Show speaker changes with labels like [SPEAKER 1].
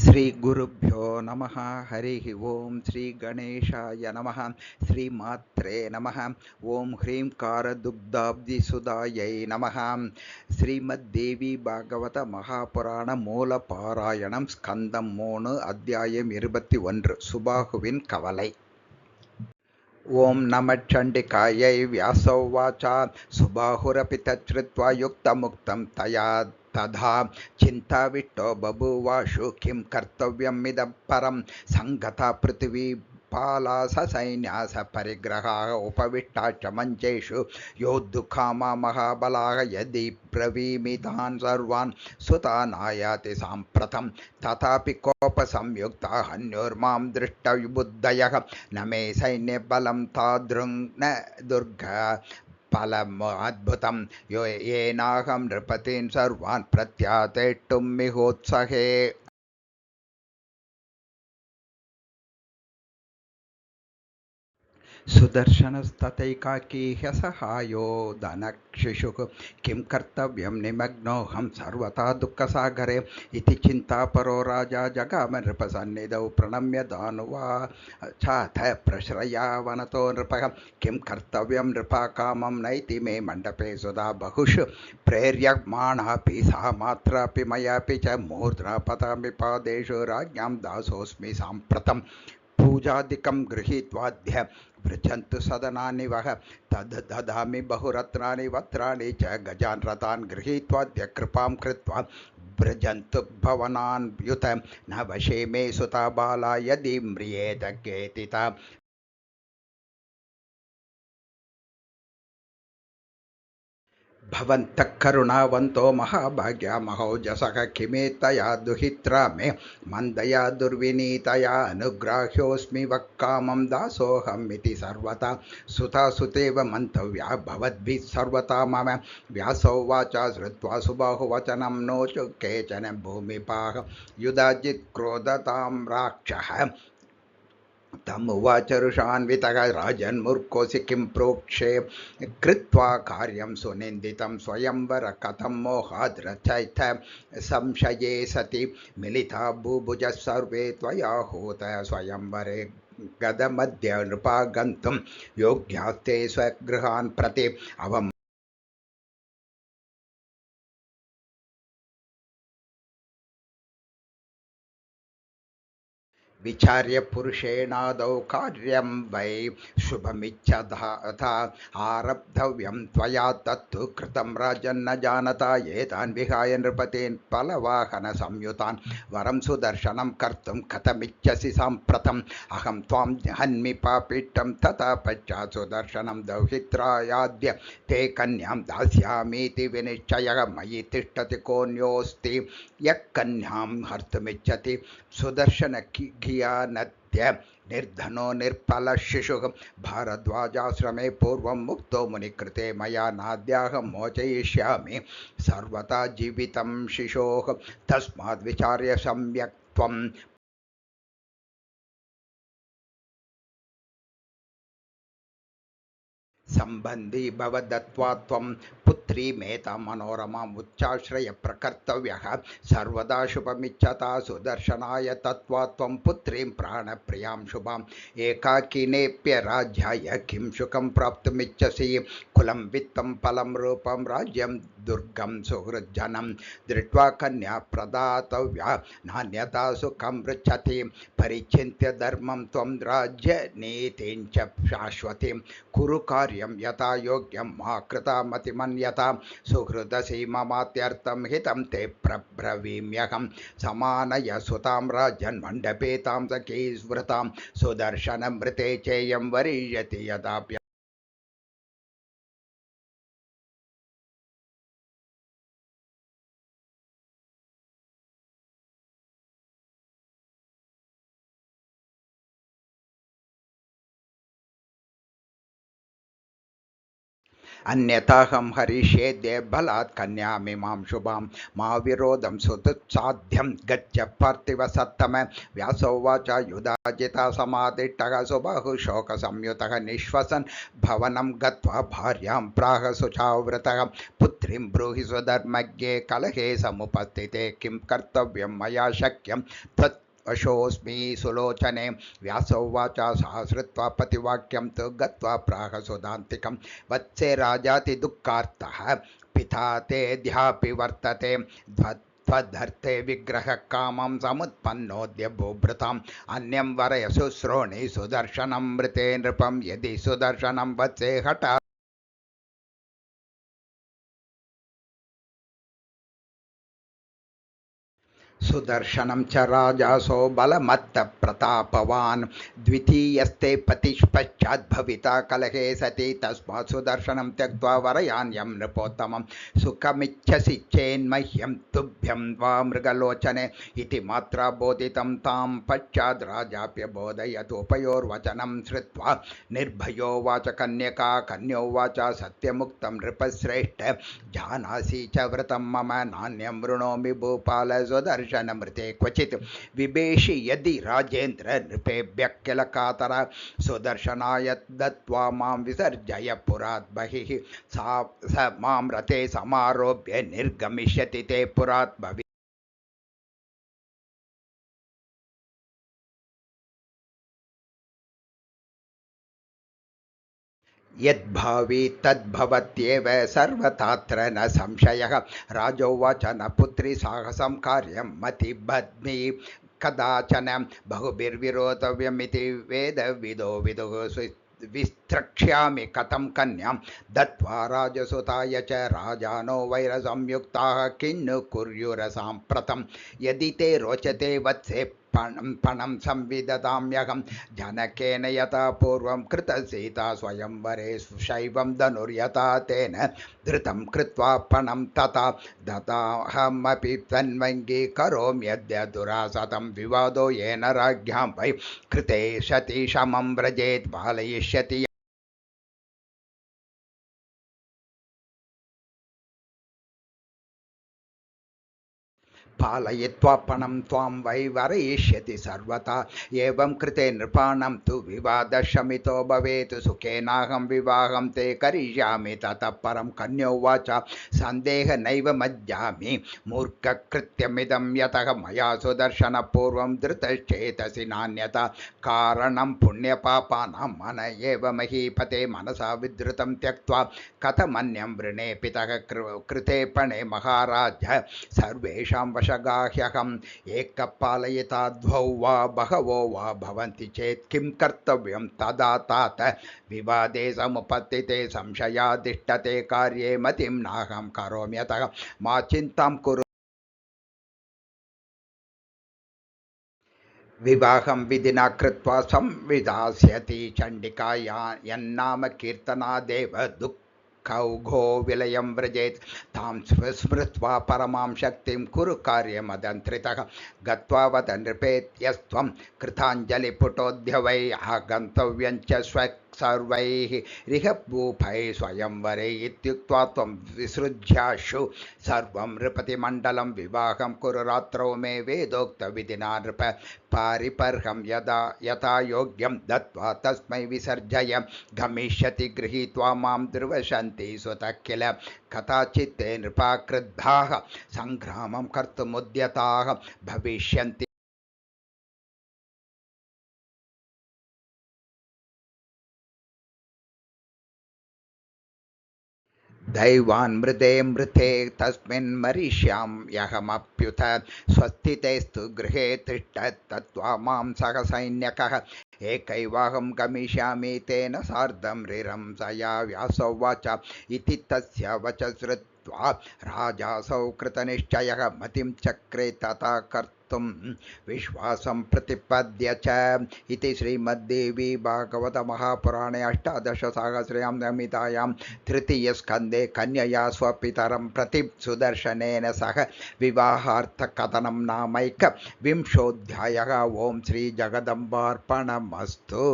[SPEAKER 1] श्रीगुरुभ्यो नमः। हरिः ओं श्रीगणेशाय नमः। श्रीमात्रे नमः। ओं ह्रींकारदुग्धाब्धिसुधायै नमः। श्रीमद्देवी भागवत महापुराण மூலபாராயணம் ஸ்கந்தம் 3 அத்தியாயம் 21 சுபாகுவின் கவலை. ஓம் நமச்சண்டிகாயை வியாசோவாச்ச சுபாहुरपि तच्छ्रुत्वा युक्तमुक्तं तया तथा चिन्ताविष्टो बभूवाशु किं कर्तव्यमिदं परं सङ्गता पृथिवी पाला ससैन्यास परिग्रहाः उपविष्टा च मञ्चेषु योद्धुकामा महाबलाः यदि ब्रवीमितान् सर्वान् सुतानायाति साम्प्रतं तथापि कोपसंयुक्ता हन्योर्मां दृष्टविबुद्धयः न मे सैन्यबलं तादृङ् न दुर्ग फलमद्भुतं येनाहं नृपतीन् सर्वान् प्रत्यातेष्टुं मिहोत्सहे। सुदर्शनस्तथैकाकी ह्यसहायो धनक्षिषुः किं कर्तव्यं निमग्नोऽहं सर्वथा दुःखसागरे इति चिन्तापरो राजा जगाम नृपसन्निधौ प्रणम्य दानुवाचाथ प्रश्रयावनतो नृपः किं कर्तव्यं नृपाकामं नैति मे मण्डपे सुधा बहुषु प्रेर्यमाणापि सा मात्रापि मयापि च मूर्ध्ना पतामि पादेषु राज्ञां दासोऽस्मि साम्प्रतं पूजादिकं गृहीत्वाद्य व्रजन्तु सदनानि वः तद् ददामि बहुरत्नानि वस्त्राणि च गजान् रथान् गृहीत्वाद्य कृपां कृत्वा व्रजन्तु भवनान् युत न वशे मे सुता बाला यदि म्रियेत केतिता भवन्तः करुणावन्तो महाभाग्या महोजसः किमेतया दुहित्रा मे मन्दया दुर्विनीतया अनुग्राह्योऽस्मि वक्कामं दासोऽहमिति सर्वथा सुता सुतेव मन्तव्या भवद्भिः सर्वथा मम। व्यासोवाच श्रुत्वा सुबाहुवचनं नोचु केचन भूमिपाः युधाजित् क्रोधतां राक्षः तमुवाच रुषान्वितः राजन्मूर्खोऽसि किं प्रोक्षे कृत्वा कार्यं सुनिन्दितं स्वयंवर कथं मोहाद्रचैथ संशये सति मिलिता भूभुजः सर्वे त्वया हूत स्वयंवरे गदमद्य नृपा गन्तुं योग्यास्ते स्वगृहान् प्रति अवं विचार्य पुरुषेणादौ कार्यं वै शुभमिच्छथा आरब्धव्यं त्वया तत्तु कृतं राजन्न जानता एतान् विहाय नृपतीन् फलवाहनसंयुतान् वरं सुदर्शनं कर्तुं कथमिच्छसि साम्प्रतम् अहं त्वां हन्मि पापीष्टं तथा पश्चात् सुदर्शनं दौहित्रायाद्य ते कन्यां दास्यामीति विनिश्चयः मयि तिष्ठति कोऽन्योऽस्ति यः कन्यां हर्तुमिच्छति सुदर्शन कियानत्य निर्धनो निर्फल शिशुः भारद्वाजाश्रमे पूर्वं मुक्तो मुनिकृते मया नाद्याहं मोचयिष्यामि सर्वथा जीवितं शिशोः तस्माद् विचार्य सम्यक् त्वं सम्बन्धी भव दत्त्वा त्वं पुत्रीमेतां मनोरमाम् उच्चाश्रय प्रकर्तव्यः सर्वदा शुभमिच्छता सुदर्शनाय तत्त्वा त्वं पुत्रीं प्राणप्रियां शुभाम् एकाकिनेऽप्य राज्याय किं सुखं प्राप्तुमिच्छसि कुलं वित्तं फलं रूपं राज्यं दुर्गं सुहृज्जनं दृष्ट्वा कन्या प्रदातव्या नान्यथा सुखं पृच्छति परिचिन्त्य धर्मं त्वं राज्यनीतिं च शाश्वतीं कुरु कार्यं यथा योग्यं मा कृता मतिमन्यतां सुहृदसि ममात्यर्थं हितं ते प्रब्रवीम्यहं समानय सुतां राजन् मण्डपे तां सखीस्मृतां सुदर्शनमृते चेयं वरीयति यदाप्य अन्यथाहं हरिष्येद्ये बलात् कन्यामिमां शुभां मा विरोधं सुदुत्साध्यं गच्छ पार्थिव सत्तम। व्यासोवाच युधाजिता समादिष्टः सुबाहुः शोकसंयुतः निःश्वसन् भवनं गत्वा भार्यां प्राह शुचावृतः पुत्रीं ब्रूहि स्वधर्मज्ञे कलहे समुपस्थिते किं कर्तव्यं मया शक्यं त्वत् वशोऽस्मि सुलोचने। व्यासोवाच सहस्रत्वा पतिवाक्यं तु गत्वा प्राह सुदान्तिकं वत्से राजाति दुःखार्तः पिता तेऽद्यापि वर्तते त्वद्धर्ते विग्रह कामं समुत्पन्नोद्य भूभृताम् अन्यं वरय शुश्रोणि सुदर्शनं मृते नृपं यदि सुदर्शनं वत्से हठा सुदर्शनं च राजासो बलमत्त प्रतापवान् द्वितीयस्ते पतिश्पश्चात् भविता कलहे सति तस्मात् सुदर्शनं त्यक्त्वा वरयान्यं नृपोत्तमं सुखमिच्छसि चेन्मह्यं तुभ्यं वा मृगलोचने इति मात्रा बोधितं तां पश्चाद् राजाप्यबोधयत् उभयोर्वचनं श्रुत्वा निर्भयो वाच कन्यका कन्योवाच सत्यमुक्तं नृपश्रेष्ठ जानासि च व्रतं मम नान्यं वृणोमि भूपाल सुदर्शनमृते क्वचित् विभेषि यदि राजेन्द्र नृपेभ्यः किल कातर सुदर्शनाय दत्त्वा मां विसर्जय पुरात् बहिः स मां रथे समारोप्य निर्गमिष्यति ते पुरात् भवि यद्भावी तद्भवत्येव सर्वतात्र न संशयः। राजोवाच न पुत्री साहसं कार्यं मतिबध्नि कदाचन बहुभिर्विरोधव्यमिति वेदविदो विदुः विस्त्रक्ष्यामि कथं कन्यां दत्त्वा राजसुताय च राजानो वैरसंयुक्ताः किन्नु कुर्युरसाम्प्रतं यदि ते रोचते वत्से पणं संविदधाम्यहं जनकेन यथा पूर्वं कृतसीता स्वयंवरे शैवं धनुर्यथा तेन धृतं कृत्वा पणं तथा ददाहमपि तन्वङ्गीकरोम्यद्य दुरासतं विवादो येन राज्ञां वै कृते सति शमं व्रजेत् पालयिष्यति पालयित्वा पणं त्वां वै वरयिष्यति सर्वथा एवं कृते नृपाणां तु विवादशमितो भवेत् सुखेनाहं विवाहं ते करिष्यामि ततः परं कन्योवाच सन्देह नैव मज्जामि मूर्खकृत्यमिदं यतः मया सुदर्शनपूर्वं धृतश्चेतसि नान्यथा कारणं पुण्यपापानां मन एव महीपते मनसा विधृतं त्यक्त्वा कथमन्यं वृणे पितः कृते पणे महाराज सर्वेषां वशगाह्यहम् एकपालयिता द्वौ वा बहवो वा भवन्ति चेत् किं कर्तव्यं तदा तात विवादे समुपत्तिते संशयादिष्टते कार्ये मतिं नाहं करोम्यतः मा चिन्तां कुरु विवाहं विधिना कृत्वा संविधास्यति चण्डिका यन्नाम कीर्तनादेव दुःखौघो विलयं व्रजेत् तां स्मृत्वा परमां शक्तिं कुरु कार्यमदन्त्रितः गत्वा वद नृपेत्यस्त्वं कृताञ्जलिपुटोऽद्य वै आगन्तव्यञ्च सर्वैः रिहभूपैः स्वयंवरे इत्युक्त्वा त्वं विसृज्याशु सर्वं नृपतिमण्डलं विवाहं कुरु रात्रौ मे वेदोक्तविधिना नृप पारिपर्हं यथा योग्यं दत्त्वा तस्मै विसर्जय गमिष्यति गृहीत्वा मां दुर्वशन्ति सुतः किल कथाचित्ते नृपा क्रुद्धाः सङ्ग्रामं कर्तुमुद्यताः भविष्यन्ति दैवान् मृदे मृते तस्मिन् मरिष्यां यहमप्युत स्वस्तितेस्तु गृहे तिष्ठत् तत्त्वा मां सह सैन्यकः एकैवाहं गमिष्यामि तेन सार्धं रिरंसया व्यासोवाच इति तस्य वच श्रुत्वा राजासौ कृतनिश्चयः मतिं चक्रे तथा कर्तुं विश्वासं प्रतिपद्य च इति श्रीमद्देवी भागवतमहापुराणे अष्टादशसाहस्र्यां संहितायां तृतीयस्कन्धे कन्यया स्वपितरं प्रति सुदर्शनेन सह विवाहार्थकथनं नामैकविंशोऽध्यायः। ओं श्रीजगदम्बार्पणमस्तु।